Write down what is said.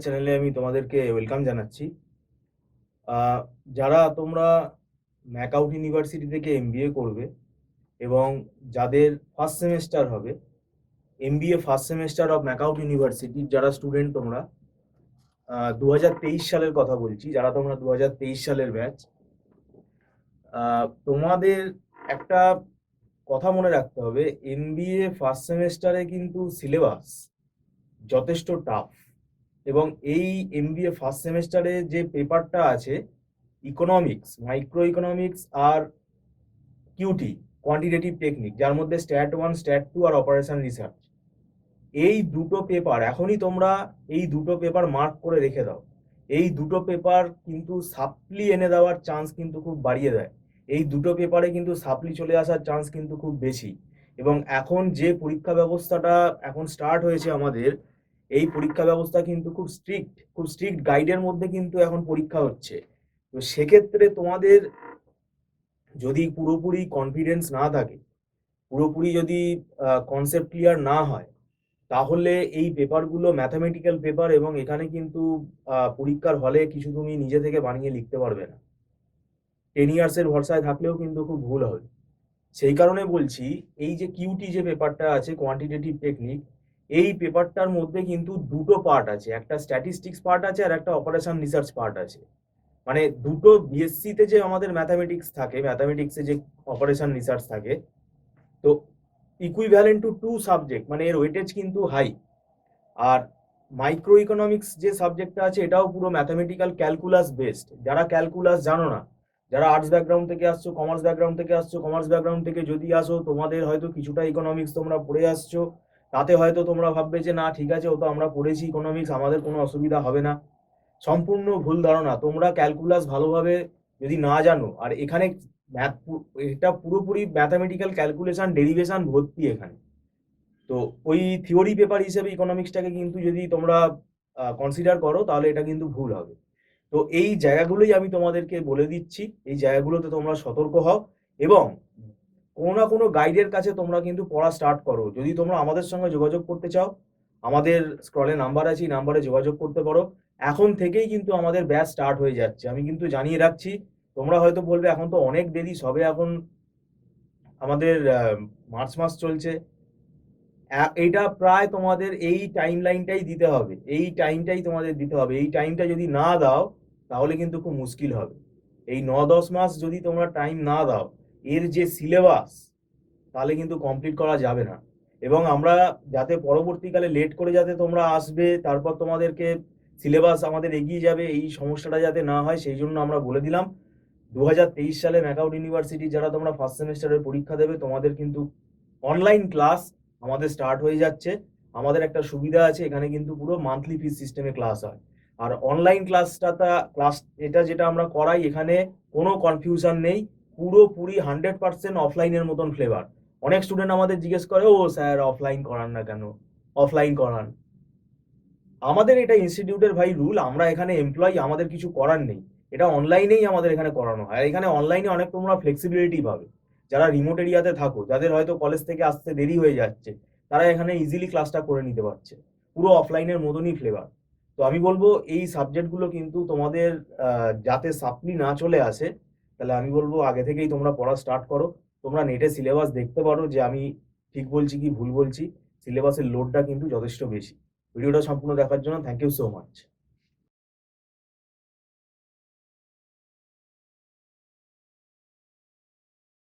চ্যানেলে আমি তোমাদেরকে ওয়েলকাম জানাচ্ছি। যারা তোমরা ম্যাকাউট ইউনিভার্সিটি থেকে এমবিএ করবে এবং যাদের ফার্স্ট সেমেস্টার হবে, MBA first semester of MAKAUT ইউনিভার্সিটির যারা স্টুডেন্ট তোমরা 2023 সালের কথা বলছি, যারা তোমরা 2023 সালের ব্যাচ, তোমাদের একটা কথা মনে রাখতে হবে, এমবিএ ফার্স্ট সেমেস্টারে কিন্তু সিলেবাস যথেষ্ট টাফ। এবং এই এমবিএ ফার্স্ট সেমেস্টারে যে পেপারটা আছে, ইকোনমিক্স, মাইক্রো ইকোনমিক্স আর কিউটি, কোয়ান্টিটেটিভ টেকনিক, যার মধ্যে স্ট্যাট 1, স্ট্যাট 2 আর অপারেশন রিসার্চ, এই দুটো পেপার এখনই তোমরা এই দুটো পেপার মার্ক করে রেখে দাও। এই দুটো পেপার কিন্তু সাপ্লি এনে দেওয়ার চান্স কিন্তু খুব বাড়িয়ে দেয়। এই দুটো পেপারে কিন্তু সাপ্লি চলে আসার চান্স কিন্তু খুব বেশি। এবং এখন যে পরীক্ষা ব্যবস্থাটা এখন স্টার্ট হয়েছে আমাদের, এই পরীক্ষা ব্যবস্থা কিন্তু খুব স্ট্রিক্ট গাইডের মধ্যে কিন্তু এখন পরীক্ষা হচ্ছে। তো সেক্ষেত্রে তোমাদের যদি পুরোপুরি কনফিডেন্স না থাকে, পুরোপুরি যদি কনসেপ্ট ক্লিয়ার না হয়, তাহলে এই পেপারগুলো ম্যাথামেটিক্যাল পেপার এবং এখানে কিন্তু পরীক্ষার হলে কিছু তুমি নিজে থেকে বানিয়ে লিখতে পারবে না। 10 ইয়ার্সের ভরসায় থাকলেও কিন্তু খুব ভুল হবে। সেই কারণে বলছি, এই যে কিউটি যে পেপারটা আছে, কোয়ান্টিটেটিভ টেকনিক, এই পেপারটার মধ্যে কিন্তু দুটো পার্ট আছে, একটা স্ট্যাটিস্টিক্স পার্ট আছে আর একটা অপারেশন রিসার্চ পার্ট আছে। মানে দুটো বিএসসিতে যে আমাদের ম্যাথামেটিক্স থাকে, ম্যাথামেটিক্সে যে অপারেশন রিসার্চ থাকে, তো ইকুইভ্যালেন্ট টু 2 সাবজেক্ট, মানে এর ওয়েটেজ কিন্তু হাই। আর মাইক্রো ইকোনমিক্স যে সাবজেক্টটা আছে, এটাও পুরো ম্যাথামেটিক্যাল ক্যালকুলাস বেসড। যারা ক্যালকুলাস জানো না, যারা আর্টস ব্যাকগ্রাউন্ড থেকে আসছো, কমার্স ব্যাকগ্রাউন্ড থেকে আসছো, কমার্স ব্যাকগ্রাউন্ড থেকে যদি আসো, তোমাদের হয়তো কিছুটা ইকোনমিক্স তোমরা পড়ে আসছো, তাতে হয়তো তোমরা ভাববে যে না ঠিক আছে, ও তো আমরা পড়েছি ইকোনমিক্স, আমাদের কোনো অসুবিধা হবে না। সম্পূর্ণ ভুল ধারণা। তোমরা ক্যালকুলাস ভালোভাবে যদি না জানো, আর এখানে এটা পুরোপুরি ম্যাথামেটিক্যাল ক্যালকুলেশন, ডেরিভেশন ভর্তি এখানে। তো ওই থিওরি পেপার হিসেবে ইকোনমিক্সটাকে কিন্তু যদি তোমরা কনসিডার করো, তাহলে এটা কিন্তু ভুল হবে। তো এই জায়গাগুলোই আমি তোমাদেরকে বলে দিচ্ছি, এই জায়গাগুলোতে তোমরা সতর্ক হও এবং কোনো না কোনো গাইডের কাছে তোমরা কিন্তু পড়া স্টার্ট করো। যদি তোমরা আমাদের সঙ্গে যোগাযোগ করতে চাও, আমাদের স্ক্রলে নাম্বার আছে, এই নাম্বারে যোগাযোগ করতে পারো। এখন থেকেই কিন্তু আমাদের ব্যাচ স্টার্ট হয়ে যাচ্ছে, আমি কিন্তু জানিয়ে রাখছি। তোমরা হয়তো বলবে এখন তো অনেক দেরি, সবে এখন আমাদের মার্চ মাস চলছে। এইটা প্রায় তোমাদের এই টাইম লাইনটাই দিতে হবে, এই টাইমটাই তোমাদের দিতে হবে। এই টাইমটা যদি না দাও, তাহলে কিন্তু খুব মুশকিল হবে। এই 9-10 মাস যদি তোমরা টাইম না দাও, এর যে সিলেবাস, তাহলে কিন্তু কমপ্লিট করা যাবে না। এবং আমরা যাতে পরবর্তীকালে লেট করে যাতে তোমরা আসবে, তারপর তোমাদেরকে সিলেবাস আমাদের এগিয়ে যাবে, এই সমস্যাটা যাতে না হয়, সেই জন্য আমরা বলে দিলাম 2023 সালে ম্যাকাউট ইউনিভার্সিটি যারা তোমরা ফার্স্ট সেমেস্টারের পরীক্ষা দেবে, তোমাদের কিন্তু অনলাইন ক্লাস আমাদের স্টার্ট হয়ে যাচ্ছে। আমাদের একটা সুবিধা আছে, এখানে কিন্তু পুরো মান্থলি ফিস সিস্টেমে ক্লাস হয়। আর অনলাইন ক্লাস এটা যেটা আমরা করাই, এখানে কোনো কনফিউশন নেই, পুরোপুরি 100% অফলাইনের মতন ফ্লেভার। অনেক স্টুডেন্ট আমাদের জিজ্ঞেস করে, ও স্যার অফলাইন করান না কেন, অফলাইন করান। আমাদের এটা ইনস্টিটিউটের ভাই রুল, আমরা এখানে এমপ্লয়ি, আমাদের কিছু করার নেই। এটা অনলাইনেই আমাদের এখানে করানো হয়। আর এখানে অনলাইনে অনেক তোমরা ফ্লেক্সিবিলিটি পাবে। যারা রিমোট এরিয়াতে থাকো, যাদের হয়তো কলেজ থেকে আসতে দেরি হয়ে যাচ্ছে, তারা এখানে ইজিলি ক্লাসটা করে নিতে পারছে। পুরো অফলাইনের মতনই ফ্লেভার। তো আমি বলবো এই সাবজেক্টগুলো কিন্তু তোমাদের যাতে সাপ্লি না চলে আসে, তাহলে আমি বলবো আগে থেকেই তোমরা পড়া স্টার্ট করো। তোমরা নেটে সিলেবাস দেখতে পারো যে আমি ঠিক বলছি কি ভুল বলছি। সিলেবাসের লোডটা কিন্তু যথেষ্ট বেশি। ভিডিওটা সম্পূর্ণ দেখার জন্য থ্যাংক ইউ সো মাচ।